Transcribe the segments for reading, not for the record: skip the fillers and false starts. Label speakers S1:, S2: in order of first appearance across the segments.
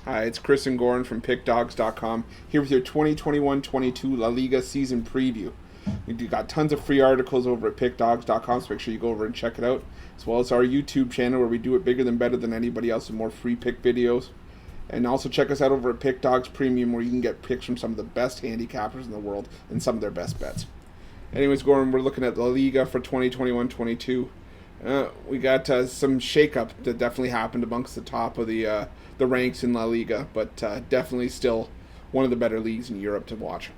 S1: Hi, it's Chris and Goran from PickDogs.com here with your 2021-22 La Liga season preview. We got tons of free articles over at PickDogs.com, so make sure you go over and check it out, as well as our YouTube channel where we do it bigger than better than anybody else with more free pick videos. And also check us out over at Pick Dogs Premium, where you can get picks from some of the best handicappers in the world and some of their best bets. Anyways, Goran, we're looking at La Liga for 2021-22. We got some shakeup that definitely happened amongst the top of the ranks in La Liga, but definitely still one of the better leagues in Europe to watch.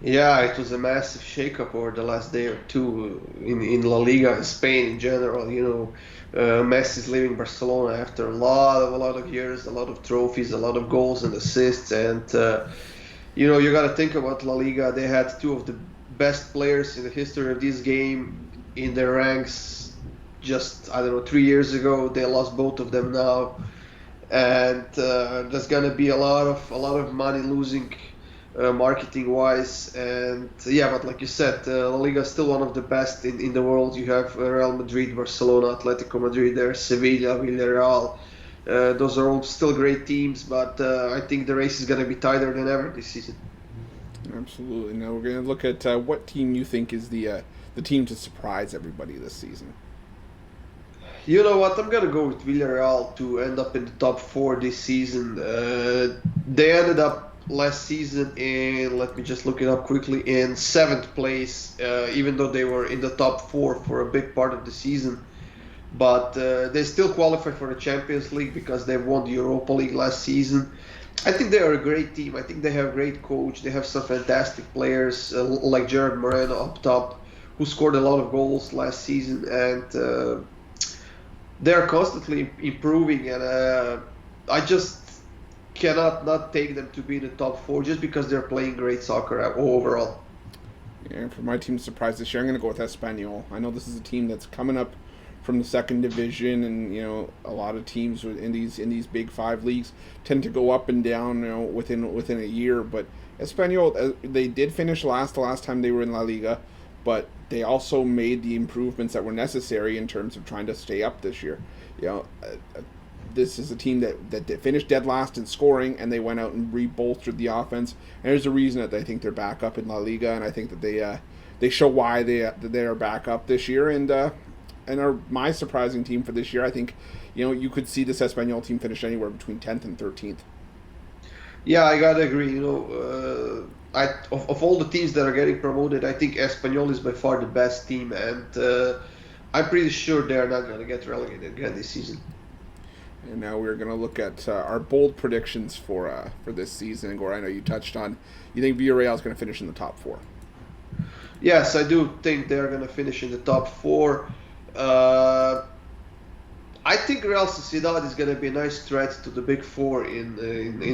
S2: Yeah, it was a massive shakeup over the last day or two in La Liga and Spain in general. Messi's leaving Barcelona after a lot of years, a lot of trophies, a lot of goals and assists, and you got to think about La Liga. They had two of the best players in the history of this game in their ranks. Just I don't know, 3 years ago, they lost both of them now, and there's gonna be a lot of money losing marketing wise. And yeah, but like you said, La Liga is still one of the best in the world. You have Real Madrid, Barcelona, Atletico Madrid there, Sevilla, Villarreal. Those are all still great teams, but I think the race is going to be tighter than ever this season.
S1: Absolutely. Now we're going to look at what team you think is the team to surprise everybody this season.
S2: You know what? I'm gonna go with Villarreal to end up in the top four this season. They ended up last season in, let me just look it up quickly, in seventh place, even though they were in the top four for a big part of the season. But they still qualify for the Champions League because they won the Europa League last season. I think they are a great team. I think they have a great coach. They have some fantastic players like Jared Moreno up top, who scored a lot of goals last season, and they're constantly improving. And I just cannot not take them to be in the top four just because they're playing great soccer overall.
S1: Yeah, for my team to surprise this year, I'm going to go with Espanyol. I know this is a team that's coming up from the second division, and a lot of teams in these big five leagues tend to go up and down, within a year. But Espanyol, they did finish last the last time they were in La Liga, but they also made the improvements that were necessary in terms of trying to stay up this year. This is a team that finished dead last in scoring, and they went out and re-bolstered the offense. And there's a reason that I think they're back up in La Liga, and I think that they show why they are back up this year, and are my surprising team for this year. I think you could see this Espanyol team finish anywhere between 10th and 13th.
S2: Yeah, I gotta agree. Of all the teams that are getting promoted, I think Espanyol is by far the best team, and I'm pretty sure they're not gonna get relegated again this season.
S1: And now we're going to look at our bold predictions for this season. And Gore, I know you touched on, you think Villarreal is going to finish in the top four.
S2: Yes, I do think they're gonna finish in the top four. Uh, I think Real Sociedad is going to be a nice threat to the Big Four in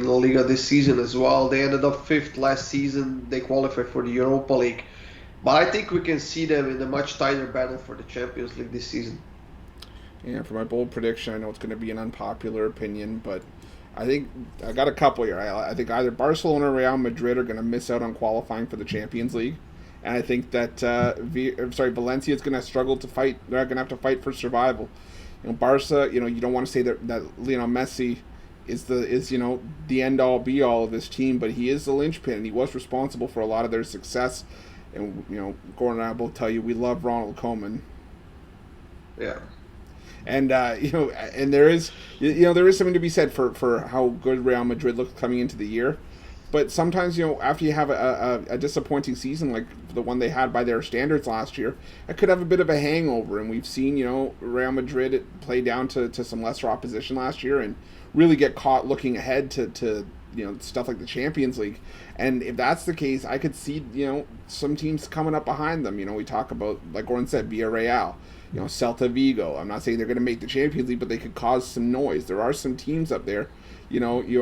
S2: La Liga this season as well. They ended up fifth last season. They qualified for the Europa League. But I think we can see them in a much tighter battle for the Champions League this season.
S1: And for my bold prediction, I know it's going to be an unpopular opinion, but I think I got a couple here. I think either Barcelona or Real Madrid are going to miss out on qualifying for the Champions League. And I think that Valencia is going to struggle to fight. They're going to have to fight for survival. Barca. You don't want to say that Lionel Messi is the end all be all of this team, but he is the linchpin, and he was responsible for a lot of their success. And Gordon and I both tell you we love Ronald Koeman.
S2: Yeah.
S1: And and there is something to be said for how good Real Madrid looked coming into the year. But sometimes, after you have a disappointing season like the one they had by their standards last year, it could have a bit of a hangover. And we've seen, Real Madrid play down to some lesser opposition last year and really get caught looking ahead to stuff like the Champions League. And if that's the case, I could see, some teams coming up behind them. We talk about, like Gordon said, Villarreal, Celta Vigo. I'm not saying they're going to make the Champions League, but they could cause some noise. There are some teams up there. I know you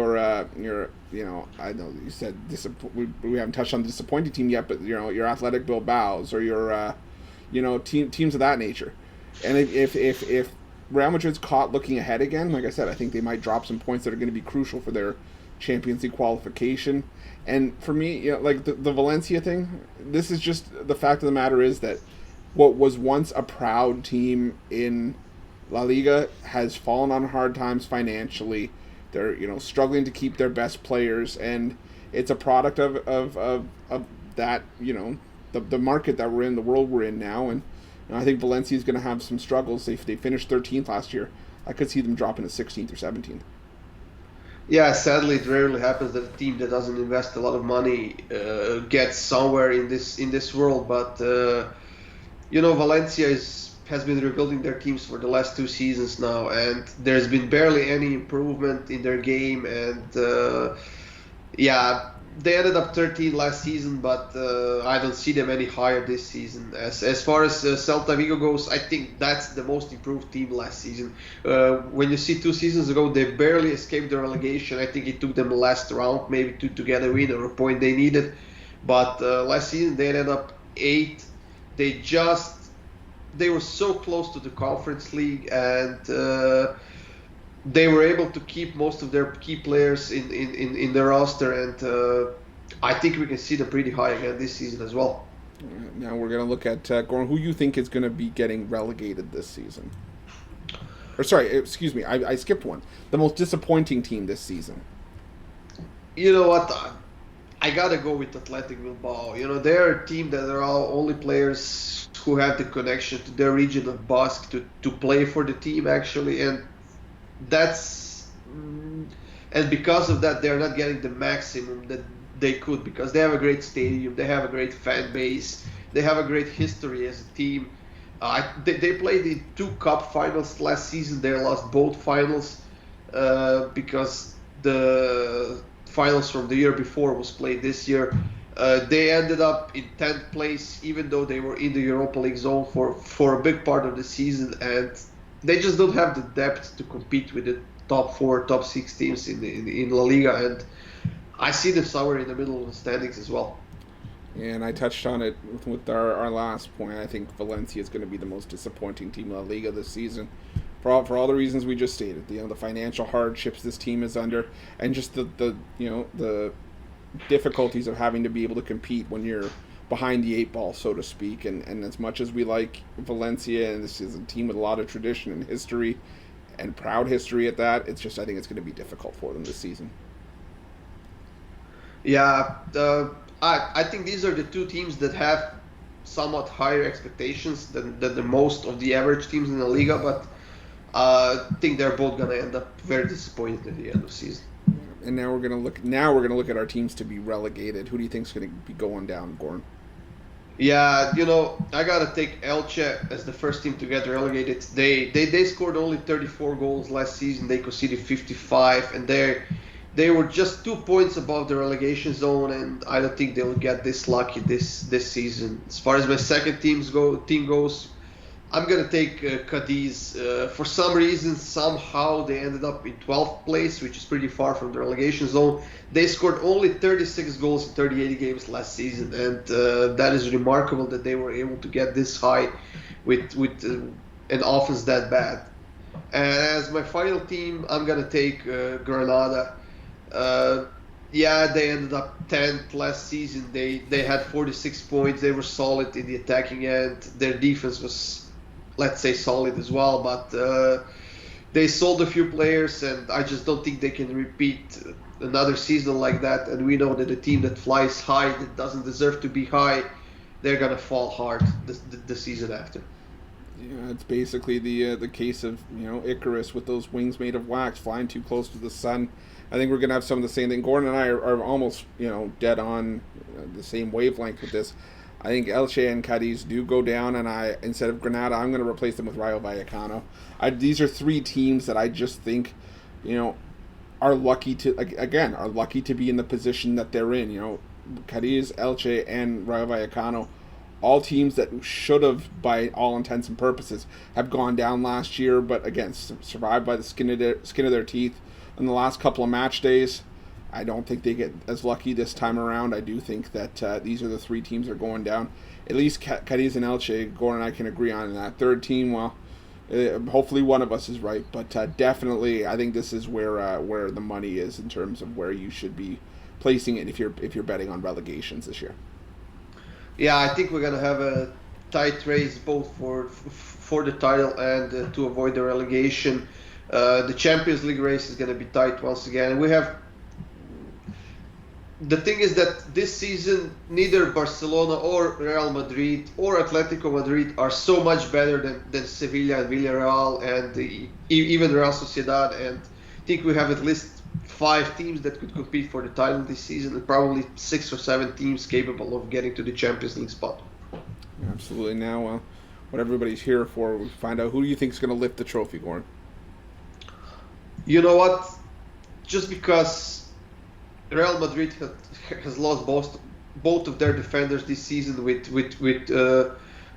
S1: said we haven't touched on the disappointing team yet, but your Athletic Bilbao's or your teams of that nature. And if Real Madrid's caught looking ahead again, like I said, I think they might drop some points that are going to be crucial for their Champions League qualification. And for me, like the Valencia thing, this is just the fact of the matter is that what was once a proud team in La Liga has fallen on hard times financially. They're struggling to keep their best players, and it's a product of that the market that we're in, the world we're in now, and I think Valencia is going to have some struggles. If they finished 13th last year, I could see them dropping to 16th or 17th.
S2: Yeah, sadly, it rarely happens that a team that doesn't invest a lot of money gets somewhere in this world. But Valencia has been rebuilding their teams for the last 2 seasons now, and there's been barely any improvement in their game. And yeah, they ended up 13 last season, but I don't see them any higher this season. As far as Celta Vigo goes, I think that's the most improved team last season. When you see 2 seasons ago, they barely escaped the relegation. I think it took them the last round maybe to get a win or a point they needed. But last season they ended up 8th. They were so close to the Conference League, and they were able to keep most of their key players in their roster, and I think we can see them pretty high again this season as well.
S1: Now we're going to look at Goran. Who you think is going to be getting relegated this season? Or sorry, excuse me, I skipped one. The most disappointing team this season.
S2: You know what? I gotta go with Athletic Bilbao. They're a team that are all only players who have the connection to their region of Basque to play for the team actually, and because of that they're not getting the maximum that they could, because they have a great stadium, they have a great fan base, they have a great history as a team. They played in 2 cup finals last season. They lost both finals because the finals from the year before was played this year. They ended up in 10th place, even though they were in the Europa League zone for a big part of the season, and they just don't have the depth to compete with the top 4, top 6 teams in La Liga, and I see them somewhere in the middle of the standings as well.
S1: And I touched on it with our last point. I think Valencia is going to be the most disappointing team in La Liga this season, for all the reasons we just stated. The financial hardships this team is under, and just the difficulties of having to be able to compete when you're behind the 8 ball, so to speak. And as much as we like Valencia, and this is a team with a lot of tradition and history, and proud history at that, I think it's going to be difficult for them this season.
S2: Yeah, I think these are the 2 teams that have somewhat higher expectations than the most of the average teams in the Liga, but I think they're both going to end up very disappointed at the end of the season.
S1: And now we're gonna look at our teams to be relegated. Who do you think is going to be going down, Goran?
S2: Yeah, I gotta take Elche as the first team to get relegated. They scored only 34 goals last season. They conceded 55, and they were just 2 points above the relegation zone. And I don't think they'll get this lucky this season. As far as my second team goes, I'm gonna take Cadiz. For some reason, somehow they ended up in 12th place, which is pretty far from the relegation zone. They scored only 36 goals in 38 games last season, and that is remarkable that they were able to get this high with an offense that bad. And as my final team, I'm gonna take Granada. Yeah, they ended up 10th last season. They had 46 points. They were solid in the attacking end. Their defense was, let's say, solid as well, but they sold a few players, and I just don't think they can repeat another season like that. And we know that a team that flies high, that doesn't deserve to be high, they're gonna fall hard the season after.
S1: Yeah, it's basically the case of Icarus with those wings made of wax, flying too close to the sun. I think we're gonna have some of the same thing. Gordon and I are almost dead on the same wavelength with this. I think Elche and Cadiz do go down, and instead of Granada, I'm going to replace them with Rayo Vallecano. These are 3 teams that I just think, are lucky to be in the position that they're in. Cadiz, Elche, and Rayo Vallecano, all teams that should have, by all intents and purposes, have gone down last year, but again, survived by the skin of their teeth in the last couple of match days. I don't think they get as lucky this time around. I do think that these are the 3 teams that are going down. At least Cadiz and Elche, Gordon and I can agree on that. Third team, well, hopefully one of us is right, but definitely I think this is where the money is in terms of where you should be placing it if you're betting on relegations this year.
S2: Yeah, I think we're gonna have a tight race both for the title and to avoid the relegation. The Champions League race is going to be tight once again. We have the thing is that this season, neither Barcelona or Real Madrid or Atletico Madrid are so much better than Sevilla and Villarreal and even Real Sociedad. And I think we have at least 5 teams that could compete for the title this season, and probably 6 or 7 teams capable of getting to the Champions League spot.
S1: Absolutely. Now, what everybody's here for, we find out who do you think is going to lift the trophy, Goran?
S2: You know what? Just because Real Madrid has lost both of their defenders this season with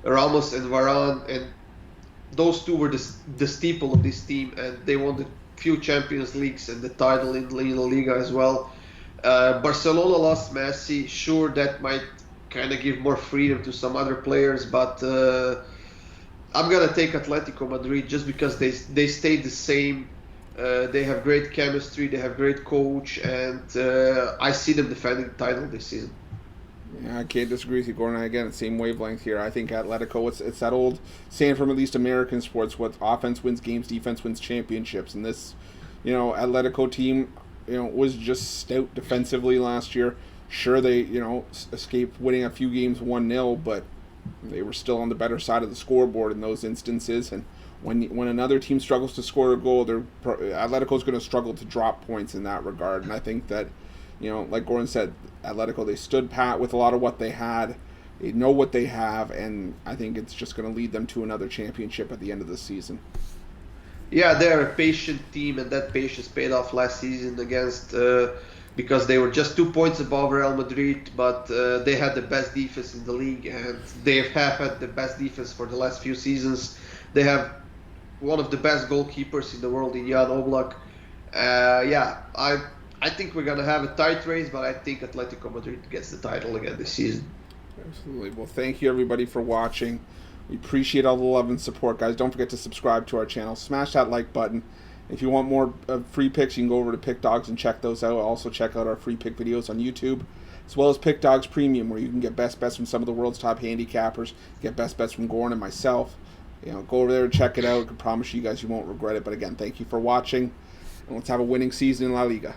S2: Ramos and Varane, and those two were the staple of this team, and they won the few Champions Leagues and the title in La Liga as well. Barcelona lost Messi. Sure, that might kind of give more freedom to some other players, but I'm gonna take Atletico Madrid just because they stayed the same. They have great chemistry, they have great coach, and I see them defending the title this season.
S1: Yeah, I can't disagree with you, Gordon. Again, same wavelength here. I think Atletico, it's that old saying from at least American sports, what offense wins games, defense wins championships. And this, Atletico team, was just stout defensively last year. Sure, they, escaped winning a few games 1-0, but they were still on the better side of the scoreboard in those instances. And when another team struggles to score a goal, Atletico's going to struggle to drop points in that regard. And I think that, like Gordon said, Atletico, they stood pat with a lot of what they had. They know what they have, and I think it's just going to lead them to another championship at the end of the season.
S2: Yeah, they're a patient team, and that patience paid off last season against because they were just 2 points above Real Madrid, but they had the best defense in the league, and they have had the best defense for the last few seasons. They have one of the best goalkeepers in the world in Jan Oblak. I think we're going to have a tight race, but I think Atletico Madrid gets the title again this season.
S1: Absolutely. Well, thank you, everybody, for watching. We appreciate all the love and support, guys. Don't forget to subscribe to our channel. Smash that like button. If you want more free picks, you can go over to Pick Dogs and check those out. Also, check out our free pick videos on YouTube, as well as Pick Dogs Premium, where you can get best bets from some of the world's top handicappers, get best bets from Goran and myself. Go over there and check it out. I can promise you guys you won't regret it. But again, thank you for watching, and let's have a winning season in La Liga.